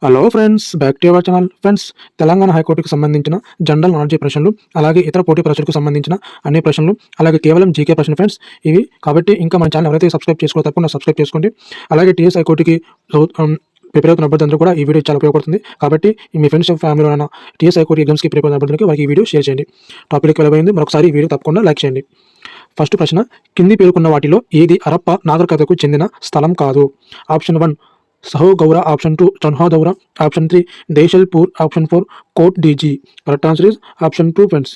Hello friends, back to our channel. Friends, Telangana హైకోర్టుకు సంబంధించిన general knowledge ప్రశ్నలు, అలాగే ఇతర పోటీ పరీక్షలకు సంబంధించిన అన్ని ప్రశ్నలు, అలాగే కేవలం జీకే ప్రశ్నలు ఫ్రెండ్స్ ఇవి. కాబట్టి ఇంకా మన ఛానల్ ఎవరైతే సబ్స్క్రైబ్ చేసుకో తప్పకుండా సబ్స్క్రైబ్ చేసుకోండి. అలాగే టీఎస్ హైకోర్టుకి ప్రిపేర్ అవుతున్న అభ్యర్థులందరూ కూడా ఈ వీడియో చాలా ఉపయోగపడుతుంది. కాబట్టి మీ ఫ్రెండ్స్ ఫ్యామిలీలో ఉన్న టీఎస్ హైకోర్టు ఎగ్జామ్స్కి ప్రిపేర్ అవుతున్న అభ్యర్థులకి వారికి ఈ వీడియో షేర్ చేయండి. టాపిక్ వెళ్ళబోయింది, మరొకసారి ఈ వీడియో తప్పకుండా లైక్ చేయండి. ఫస్ట్ ప్రశ్న, కింది పేర్కొన్న వాటిలో ఏది హరప్ప నాగరికతకు చెందిన స్థలం కాదు? Option 1 Sohgaura, option 2 Chanhudaro, option 3 Desalpur, option 4 Kot Diji. Correct answer is option 2 friends.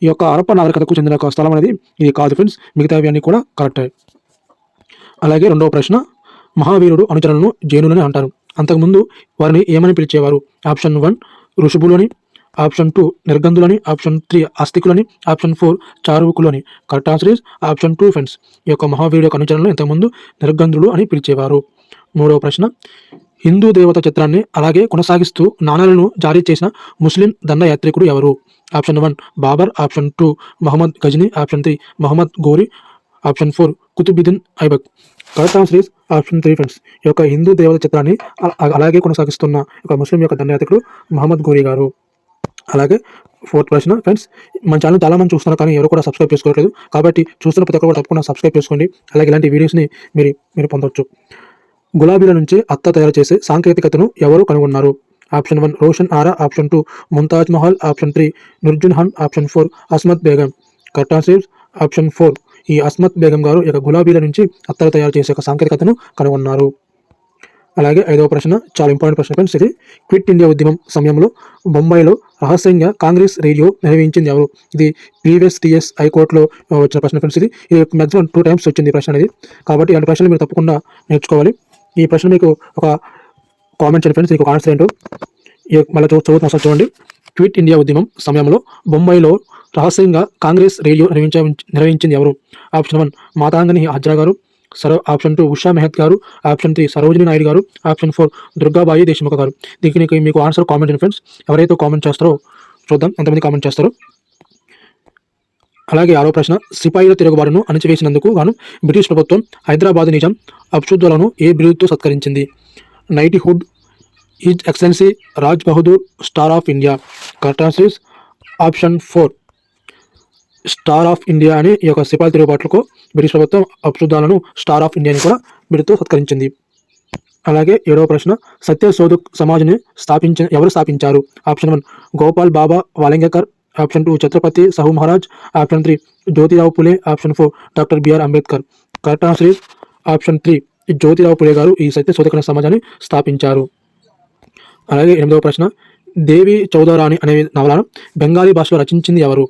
ఈ యొక్క హరప్ప నాగరికతకు చెందిన ఒక స్థలం అనేది ఇది కాదు ఫ్రెండ్స్, మిగతావి అన్ని కూడా కరెక్టే. అలాగే రెండవ ప్రశ్న, మహావీరుడు అనుచరులను జైనులని అంటారు. అంతకుముందు వారిని ఏమని పిలిచేవారు? ఆప్షన్ 1 ఋషుభులని, ఆప్షన్ 2 నిర్గంధులని, ఆప్షన్ 3 ఆస్తికులని, ఆప్షన్ 4 చారువుకులని. Correct answer is option 2 friends. ఈ యొక్క మహావీరుడు యొక్క అనుచరులను ఇంతకుముందు నిర్గంధులు అని పిలిచేవారు. మూడవ ప్రశ్న, హిందూ దేవత చిత్రాన్ని అలాగే కొనసాగిస్తూ నాణాలను జారీ చేసిన ముస్లిం దండయాత్రికుడు ఎవరు? Option 1 Babur, option 2 Mahmud Ghazni, option 3 Muhammad Ghori, option 4 Qutbuddin Aibak. Correct answer is option 3 friends. ఈ యొక్క హిందూ దేవత చిత్రాన్ని అలాగే కొనసాగిస్తున్న ఒక ముస్లిం యొక్క దండయాత్రికుడు మహమ్మద్ గోరి గారు. అలాగే ఫోర్త్ ప్రశ్న ఫ్రెండ్స్, మన ఛానల్ చాలా మంది చూస్తున్నారు కానీ ఎవరు కూడా సబ్స్క్రైబ్ చేసుకోవట్లేదు. కాబట్టి చూస్తున్న ప్రతి ఒక్కరు కూడా తప్పకుండా సబ్స్క్రైబ్ చేసుకోండి. అలాగే ఇలాంటి వీడియోస్ని మీరు పొందవచ్చు. గులాబీల నుంచి అత్త తయారు చేసే సాంకేతికతను ఎవరు కనుగొన్నారు? Option 1 Roshan Ara, option 2 Mumtaz Mahal, option 3 Nurjahan Khan, option 4 Asmat Begum. Correct answer option 4. ఈ అస్మత్ బేగం గారు ఇక గులాబీల నుంచి అత్తలు తయారు చేసే ఒక సాంకేతికతను కనుగొన్నారు. అలాగే ఐదవ ప్రశ్న, చాలా ఇంపార్టెంట్ ప్రశ్న ఫ్రెండ్స్ ఇది. క్విట్ ఇండియా ఉద్యమం సమయంలో బొంబాయిలో రహస్యంగా కాంగ్రెస్ రేడియో నిర్వహించింది ఎవరు? ఇది ప్రీవియస్ టీఎస్ హైకోర్టులో వచ్చిన ప్రశ్న ఫ్రెండ్స్. ఇది మ్యాక్సిమం 2 times వచ్చింది ఈ ప్రశ్న అనేది. కాబట్టి ఇలాంటి ప్రశ్నలు మీరు తప్పకుండా నేర్చుకోవాలి. ఈ ప్రశ్న మీకు ఒక కామెంట్ చేయండి ఫ్రెండ్స్, మీకు ఆన్సర్ ఏంటో మళ్ళీ చదువుతున్నా సార్ చూడండి. క్విట్ ఇండియా ఉద్యమం సమయంలో బొంబాయిలో రహస్యంగా కాంగ్రెస్ రేడియో నిర్వహించింది ఎవరు? ఆప్షన్ 1 మాతాంగని హాజ్రా గారు, ఆప్షన్ 2 ఉషా మెహత్ గారు, ఆప్షన్ 3 సరోజిని నాయుడు గారు, ఆప్షన్ 4 దుర్గాబాయి దేశ్ముఖ్ గారు. దీనికి మీకు ఆన్సర్ కామెంట్ చేయండి ఫ్రెండ్స్. ఎవరైతే కామెంట్ చేస్తారో చూద్దాం ఎంతమంది కామెంట్ చేస్తారో. అలాగే ఆరో ప్రశ్న, సిపాయిల తిరుగుబాటును అణచివేసినందుకు గాను బ్రిటిష్ ప్రభుత్వం హైదరాబాద్ నిజాం అబ్సుద్దౌలాను ఏ బిరుదుతో సత్కరించింది? Knighthood, his excellency, Raj Bahadur, star of India. Correct answer is option 4 star of India అని ఈ యొక్క సిపాయిల తిరుగుబాట్లకు బ్రిటిష్ ప్రభుత్వం అబ్సుద్దౌలాను స్టార్ ఆఫ్ ఇండియాని కూడా బిరుదుతో సత్కరించింది. అలాగే ఏడవ ప్రశ్న, సత్యశోధక్ సమాజ్ని ఎవరు స్థాపించారు? Option 1 Gopal Baba Walangkar, option 2 Chhatrapati Shahu Maharaj, option 3 Jyotirao Phule, option 4 doctor B R Ambedkar. Correct answer is option 3 Jyotirao Phule గారు ఈ సత్యశోధక సమాజాన్ని స్థాపించారు. అలాగే ఎనిమిదవ ప్రశ్న, దేవి చౌదరాణి అనే నవలను బెంగాలీ భాషలో రచించింది ఎవరు?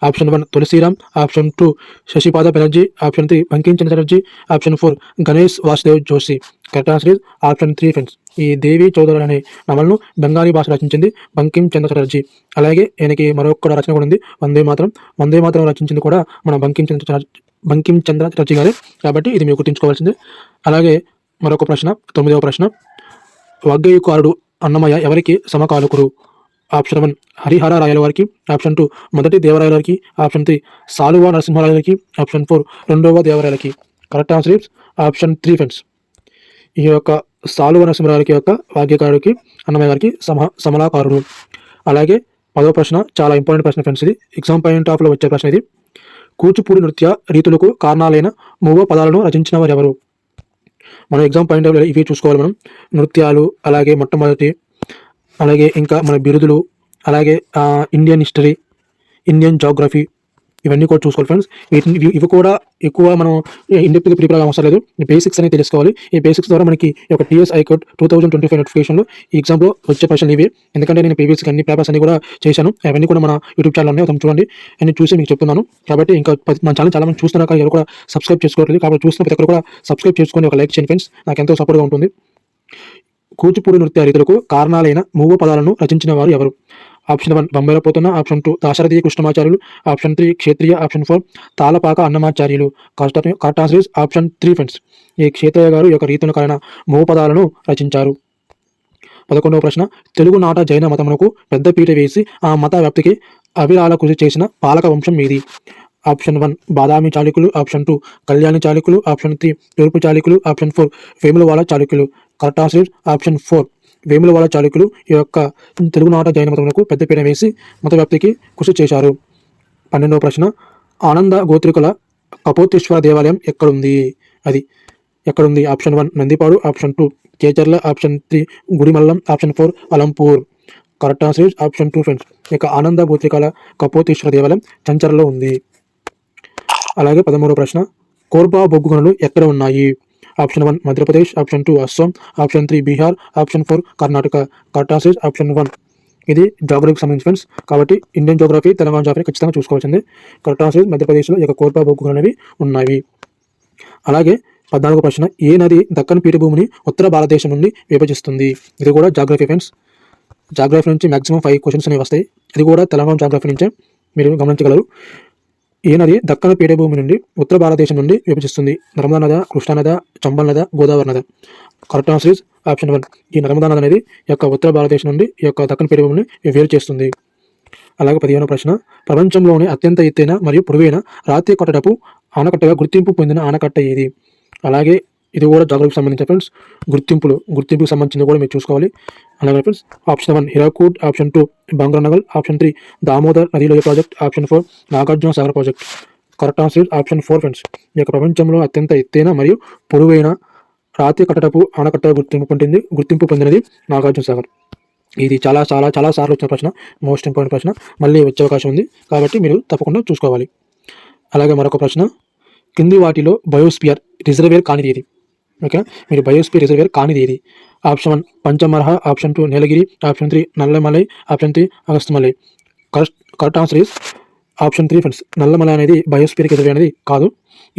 Option 1 Tulsiram, option 2 Shashipada Banerjee, option 3 Bankim Chandra Chatterjee, option 4 Ganesh Vasudev Joshi. Correct answer is option 3 friends. ఈ దేవి చౌదరి అనే నవలను బెంగాలీ భాష రచించింది బంకిం చంద్ర చటర్జీ. అలాగే ఈయనకి మరొక రచన కూడా ఉంది, వందే మాత్రం రచించింది కూడా మన బంకిం చంద్ర చటర్జీ గారే. కాబట్టి ఇది మీరు గుర్తుంచుకోవాల్సిందే. అలాగే మరొక ప్రశ్న, 9వ ప్రశ్న, వాగ్గేయకారుడు అన్నమయ్య ఎవరికి సమకాలికుడు? ఆప్షన్ 1 హరిహర రాయల వారికి, ఆప్షన్ 2 మొదటి దేవరాయల వారికి, ఆప్షన్ 3 సాలువ నరసింహరాయలకి, ఆప్షన్ 4 రెండవ దేవరాయలకి. Correct answer is option 3 friends. ఈ యొక్క సాలువ నరసింహరాయలకి యొక్క వాగ్యకారుడికి అన్నమయ్య గారికి సమలాకారుడు. అలాగే 10వ ప్రశ్న, చాలా ఇంపార్టెంట్ ప్రశ్న ఫ్రెండ్స్. ఇది ఎగ్జామ్ పాయింట్ ఆఫ్లో వచ్చే ప్రశ్న ఇది. కూచిపూడి నృత్య రీతులకు కారణాలైన 3 పదాలను రచించిన వారు ఎవరు? మనం ఎగ్జామ్ పాయింట్ ఆఫ్లో ఇవి చూసుకోవాలి మనం. నృత్యాలు, అలాగే మొట్టమొదటి, అలాగే ఇంకా మన బిరుదులు, అలాగే ఇండియన్ హిస్టరీ, ఇండియన్ జోగ్రఫీ, ఇవన్నీ కూడా చూసుకోవాలి ఫ్రెండ్స్. ఇవి కూడా ఎక్కువ మనం ఇండెప్త్గా ప్రిపేర్ అవసరం లేదు, బేసిక్స్ అనేది తెలుసుకోవాలి. ఈ బేసిక్స్ ద్వారా మనకి ఈ యొక్క టీఎస్ హైకోర్ట్ 2025 నోటిఫికేషన్లో ఈ ఎగ్జామ్లో వచ్చే ప్రశ్నలు ఇవి. ఎందుకంటే నేను ప్రీవియస్గా అన్ని పేపర్స్ అన్ని కూడా చేశాను, అవన్నీ కూడా మన యూట్యూబ్ ఛానల్ ఉన్నాయి, చూడండి. అన్ని చూసి మీకు చెప్తున్నాను. కాబట్టి ఇంకా మన ఛానల్ చాలా మంది చూస్తున్నారు కానీ ఎవరు కూడా సబ్స్క్రైబ్ చేసుకోవట్లేదు. కాబట్టి చూస్తున్న ప్రతి ఒక్కరు కూడా సబ్స్క్రైబ్ చేసుకొని ఒక లైక్ చేయండి ఫ్రెండ్స్, నాకు ఎంతో సపోర్ట్గా ఉంటుంది. కూచిపూడి నృత్య రీతులకు కారణాలైన 3 పదాలను రచించిన వారు ఎవరు? ఆప్షన్ 1 బొంబాయిలో పోతున్న, option 2 Dasarathi Krishnamacharyulu, option 3 Kshetriya, option 4 Tallapaka Annamacharyulu. Correct answer is option 3 friends. ఈ క్షేత్రయ్య గారు ఈ యొక్క రీతులకు కారణ 3 పదాలను రచించారు. 11వ ప్రశ్న, తెలుగు నాట జైన మతమునకు పెద్ద పీట వేసి ఆ మత వ్యాప్తికి అవిరాల కృషి చేసిన పాలక వంశం మీది? ఆప్షన్ 1 బాదామి చాళుక్యులు, ఆప్షన్ 2 కళ్యాణి చాళుక్యులు, ఆప్షన్ 3 తూర్పు చాళుక్యులు, ఆప్షన్ 4 వేములవాడ చాళుక్యులు. కరెక్ట్ ఆన్సర్ ఆప్షన్ 4 వేములవాడ చాళుక్యులు ఈ యొక్క తెలుగునాట జైన మతములకు పెద్దపీట వేసి మత వ్యాప్తికి కృషి చేశారు. 12వ ప్రశ్న, ఆనంద గోత్రికుల కపోతేశ్వర దేవాలయం ఎక్కడుంది? అది ఎక్కడుంది? Option 1 Nandipadu, option 2 Chejerla, option 3 Gudimallam, option 4 Alampur. Correct answer is option 2 friends. ఇక ఆనంద గోత్రికాల కపోతేశ్వర దేవాలయం చంచర్లో ఉంది. అలాగే 13వ ప్రశ్న, కోర్బా బొగ్గు గనులు ఎక్కడ ఉన్నాయి? Option 1 Madhya Pradesh, option 2 Assam, option 3 Bihar, option 4 Karnataka. Correct answer is option 1. ఇది జాగ్రఫీకి సంబంధించి ఫ్రెండ్స్, కాబట్టి ఇండియన్ జోగ్రఫీ, తెలంగాణ జాగ్రఫీ ఖచ్చితంగా చూసుకోవాల్సింది. కరెక్ట్ ఆన్సర్ ఇస్ మధ్యప్రదేశ్లో ఇక కోర్బా బొగ్గు గనులు అనేవి ఉన్నాయి. అలాగే 14వ ప్రశ్న, ఏ నది దక్కన్ పీఠభూమిని ఉత్తర భారతదేశం నుండి విభజిస్తుంది? ఇది కూడా జాగ్రఫీ ఫ్రెండ్స్. జాగ్రఫీ నుంచి మ్యాక్సిమం 5 క్వశ్చన్స్ అనేవి వస్తాయి. ఇది కూడా తెలంగాణ జాగ్రఫీ నుంచే మీరు గమనించగలరు. ఏ నది దక్కన పీఠభూమి నుండి ఉత్తర భారతదేశం నుండి విభజిస్తుంది? నర్మదా నద, కృష్ణా నద, చంబల్ నద, గోదావరి నద. Correct answer is option 1. ఈ నర్మదా నది అనేది ఈ యొక్క ఉత్తర భారతదేశం నుండి ఈ యొక్క దక్కన పీఠభూమిని వేరు చేస్తుంది. అలాగే 15వ ప్రశ్న, ప్రపంచంలోని అత్యంత ఎత్తైన మరియు పొడవైన రాతి కట్టడపు ఆనకట్టగా గుర్తింపు పొందిన ఆనకట్ట ఏది? అలాగే ఇది కూడా జాగ్రఫీకి సంబంధించిన ఫ్రెండ్స్. గుర్తింపుకి సంబంధించింది కూడా మీరు చూసుకోవాలి. అలాగే friends, option 1 Hirakud, option 2 బంగ్రానగల్, option 3 Damodar నదీలోయ project, option 4 Nagarjuna Sagar project. Correct answer option 4 friends. ఈ యొక్క ప్రపంచంలో అత్యంత ఎత్తైన మరియు పొడవైన రాతి కట్టడపు ఆనకట్ట గుర్తింపు పొందినది నాగార్జున సాగర్. ఇది చాలా చాలా చాలా సార్లు వచ్చిన ప్రశ్న, మోస్ట్ ఇంపార్టెంట్ ప్రశ్న. మళ్ళీ వచ్చే అవకాశం ఉంది, కాబట్టి మీరు తప్పకుండా చూసుకోవాలి. అలాగే మరొక ప్రశ్న, కింది వాటిలో బయోస్పియర్ రిజర్వేర్ కానిది ఏది? ఓకే, మీరు బయోస్పియర్ రిజర్వేర్ కానిది ఏది? Option 1 Pachmarhi, option 2 Nilgiri, option 3 Nallamalai, option 3 Agasthyamalai. Correct answer is option 3 friends. Nallamalai అనేది బయోస్పియర్ రిజర్వేర్ అనేది కాదు.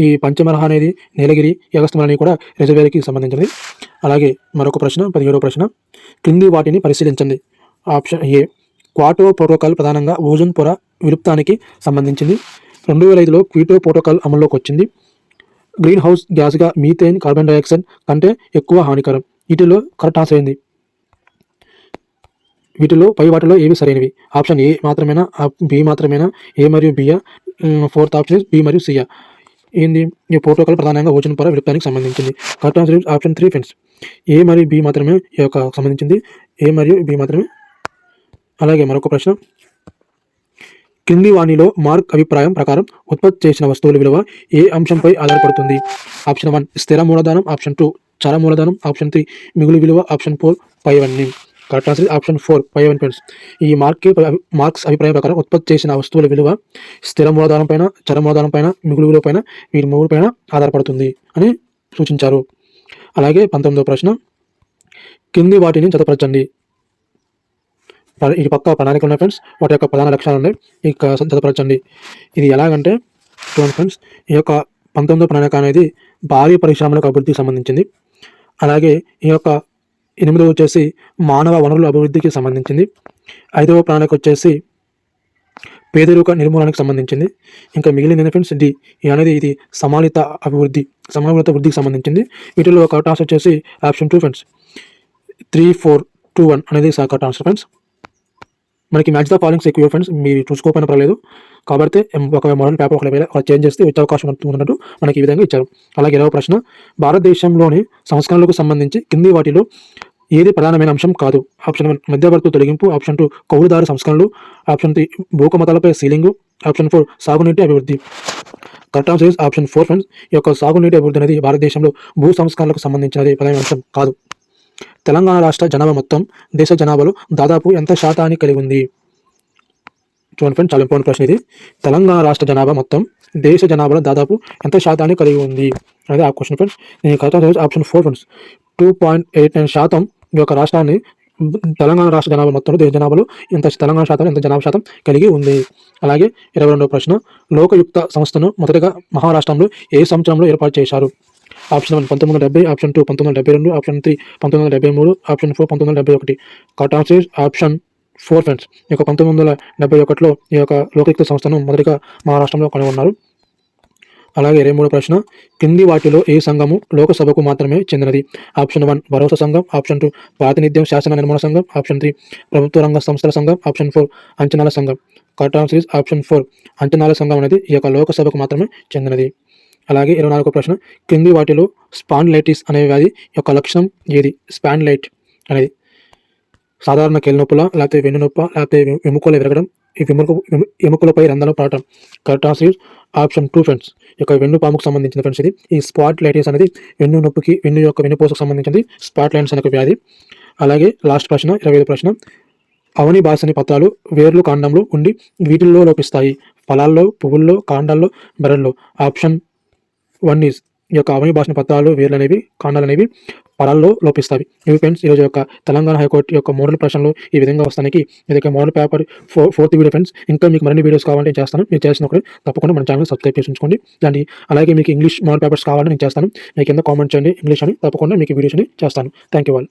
ఈ పంచమర్హ అనేది నీలగిరి, అగస్త్యమలై అనేది కూడా రిజర్వేర్కి సంబంధించినది. అలాగే మరొక ప్రశ్న, 17వ ప్రశ్న, కింది వాటిని పరిశీలించండి. ఆప్షన్ ఏ క్వాటో ప్రోటోకాల్ ప్రధానంగా ఓజోన్ పొర విలుప్తానికి సంబంధించింది. 2005లో క్యోటో ప్రోటోకాల్ అమల్లోకి వచ్చింది. గ్రీన్ హౌస్ గ్యాస్గా మీథేన్, కార్బన్ డైఆక్సైడ్ కంటే ఎక్కువ హానికరం. వీటిలో కరెక్ట్ ఆన్సర్ ఏంది? పై వాటిలో ఏవి సరైనవి? ఆప్షన్ ఏ మాత్రమేనా, బి మాత్రమేనా, ఏ మరియు బియా, 4th ఆప్షన్ బి మరియు సియా. ఏంది? ఈ ప్రోటోకాల్ ప్రధానంగా ఓజోన్ పొర విలుప్తానికి సంబంధించింది. Correct answer option 3 friends. A మరియు బి మాత్రమే ఈ యొక్క సంబంధించింది, ఏ మరియు బి మాత్రమే. అలాగే మరొక ప్రశ్న, క్రింది వాణిలో మార్క్ అభిప్రాయం ప్రకారం ఉత్పత్తి చేసిన వస్తువుల విలువ ఏ అంశంపై ఆధారపడుతుంది? ఆప్షన్ 1 స్థిర మూలధనం, ఆప్షన్ 2 చర మూలధనం, ఆప్షన్ 3 మిగులు విలువ, ఆప్షన్ 4 పైవన్నీ. కరెక్ట్ ఆన్సర్ ఆప్షన్ 4 పైవన్నీ ఫ్రెండ్స్. ఈ మార్క్స్ అభిప్రాయం ప్రకారం ఉత్పత్తి చేసిన వస్తువుల విలువ స్థిర మూలధనం పైన, చర మూలధనం పైన, మిగులు విలువ పైన, వీరి మూడు పైన ఆధారపడుతుంది అని సూచించారు. అలాగే 19వ ప్రశ్న, కింది వాటిని జతపరచండి. ఇది పక్క ప్రణాళిక ఉన్నాయి ఫ్రెండ్స్, వాటి యొక్క ప్రధాన లక్ష్యాలు ఉన్నాయి, ఇక జతపరచండి. ఇది ఎలాగంటే చూడండి ఫ్రెండ్స్, ఈ యొక్క 19వ ప్రణాళిక అనేది భారీ పరిశ్రమలకు అభివృద్ధికి సంబంధించింది. అలాగే ఈ యొక్క 8వ వచ్చేసి మానవ వనరుల అభివృద్ధికి సంబంధించింది. 5వ ప్రణాళిక వచ్చేసి పేదరిక నిర్మూలనకు సంబంధించింది. ఇంకా మిగిలిన ఫ్రెండ్స్ డి అనేది ఇది సమానత వృద్ధికి సంబంధించింది. వీటిలో కరెక్ట్ ఆన్సర్ వచ్చేసి ఆప్షన్ 2 ఫ్రెండ్స్. 3, 4, 2, 1 అనేది కరెక్ట్ ఆన్సర్ ఫ్రెండ్స్. మనకి మ్యాచ్ ద ఫాలోయింగ్స్ ఎక్కువ ఫ్రెండ్స్, మీరు చూసుకోకపోయినా పర్లేదు. కాబట్టి ఒక మోడల్ పేపర్ ఒక చేంజ్ చేస్తే వచ్చే అవకాశం ఉన్నట్టు మనకి ఈ విధంగా ఇచ్చారు. అలాగే 20వ ప్రశ్న, భారతదేశంలోని సంస్కరణలకు సంబంధించి కింది వాటిలో ఏది ప్రధానమైన అంశం కాదు? ఆప్షన్ 1 మధ్యవర్తుల తొలగింపు, ఆప్షన్ 2 కౌలుదారు సంస్కరణలు, ఆప్షన్ 3 భూకమతాలపై సీలింగు, ఆప్షన్ 4 సాగునీటి అభివృద్ధి. Correct answer is option 4 friends. ఈ యొక్క సాగునీటి అభివృద్ధి అనేది భారతదేశంలో భూ సంస్కరణలకు సంబంధించినది ప్రధాన అంశం కాదు. తెలంగాణ రాష్ట్ర జనాభా మొత్తం దేశ జనాభాలో దాదాపు ఎంత శాతాన్ని కలిగి ఉంది? చూడండి ఫ్రెండ్స్, చాలా ఇంపార్టెంట్ ప్రశ్న ఇది. తెలంగాణ రాష్ట్ర జనాభా మొత్తం దేశ జనాభాలో దాదాపు ఎంత శాతాన్ని కలిగి ఉంది అనేది ఆ క్వశ్చన్ ఫ్రెండ్స్. నేను కరెక్ట్ ఆన్సర్ ఆప్షన్ 4 ఫ్రెండ్స్. 2.89% ఈ యొక్క రాష్ట్రాన్ని తెలంగాణ రాష్ట్ర జనాభా మొత్తంలో దేశ జనాభాలో తెలంగాణ జనాభా శాతం కలిగి ఉంది. అలాగే 22వ ప్రశ్న, లోకయుక్త సంస్థను మొదటగా మహారాష్ట్రంలో ఏ సంవత్సరంలో ఏర్పాటు చేశారు? Option 1 1970, option 2 1972, option 3 1973, option 4 1971. Correct answer option 4 friends. ఈ యొక్క 1971లో ఈ యొక్క లోకయుక్త సంస్థను మొదటిగా మహారాష్ట్రంలో కనుగొన్నారు. అలాగే 23వ ప్రశ్న, కింది వాటిలో ఏ సంఘము లోకసభకు మాత్రమే చెందినది? ఆప్షన్ 1 భరోసా సంఘం, ఆప్షన్ 2 ప్రాతినిధ్యం శాసన నిర్మాణ సంఘం, ఆప్షన్ 3 ప్రభుత్వ రంగ సంస్థల సంఘం, ఆప్షన్ 4 అంచనాల సంఘం. కరెక్ట్ ఆన్సర్ ఇస్ ఆప్షన్ 4 అంచనాల సంఘం అనేది ఈ యొక్క లోకసభకు మాత్రమే చెందినది. అలాగే 24వ ప్రశ్న, కింది వాటిలో స్పాండిలైటిస్ అనే వ్యాధి యొక్క లక్షణం ఏది? స్పాండిలైట్ అనేది సాధారణ కీళ్ళ లేకపోతే వెన్నునొప్ప, లేకపోతే ఎముకల విరగడం, ఈ ఎముకలపై రంధ్రాలు పడటం. Correct answer is option 2 friends. ఈ యొక్క వెన్నుపాముకు సంబంధించిన ఫ్రెండ్స్ ఇది. ఈ స్పాట్లైటిస్ అనేది వెన్ను యొక్క వెన్నుపూసకు సంబంధించింది. స్పాట్లైటిస్ అనే ఒక వ్యాధి. అలాగే లాస్ట్ ప్రశ్న, 25వ ప్రశ్న. అవని బాసని పత్రాలు వేర్లు కాండంలో ఉండి వీటిల్లో లోపిస్తాయి. ఫలాల్లో, పువ్వుల్లో, కాండాల్లో, బెరల్లో. ఆప్షన్ 1 ఈజ్ ఈ యొక్క అవని భాషణ పత్రాలు, వేర్లు అనేవి, కాండాలు అనేవి ఫలాల్లో లోపిస్తాయి. ఇవి ఫ్రెండ్స్ ఈరోజు యొక్క తెలంగాణ హైకోర్టు యొక్క మోడల్ ప్రశ్నలు ఈ విధంగా వస్తానికి ఇది ఒక model paper 4th video friends. ఇంకా మీకు మరిన్ని వీడియోస్ కావాలంటే నేను చేస్తాను. మీరు చేసినప్పుడు తప్పకుండా మన ఛానల్ సబ్స్క్రైబ్ చేసి ఉంచుకోండి. దాన్ని అలాగే మీకు ఇంగ్లీష్ మోడల్ పేపర్స్ కావాలంటే నేను చేస్తాను. మీకు కింద కామెంట్ చేయండి ఇంగ్లీష్ అని, తప్పకుండా మీకు వీడియోస్ని చేస్తాను. Thank you all.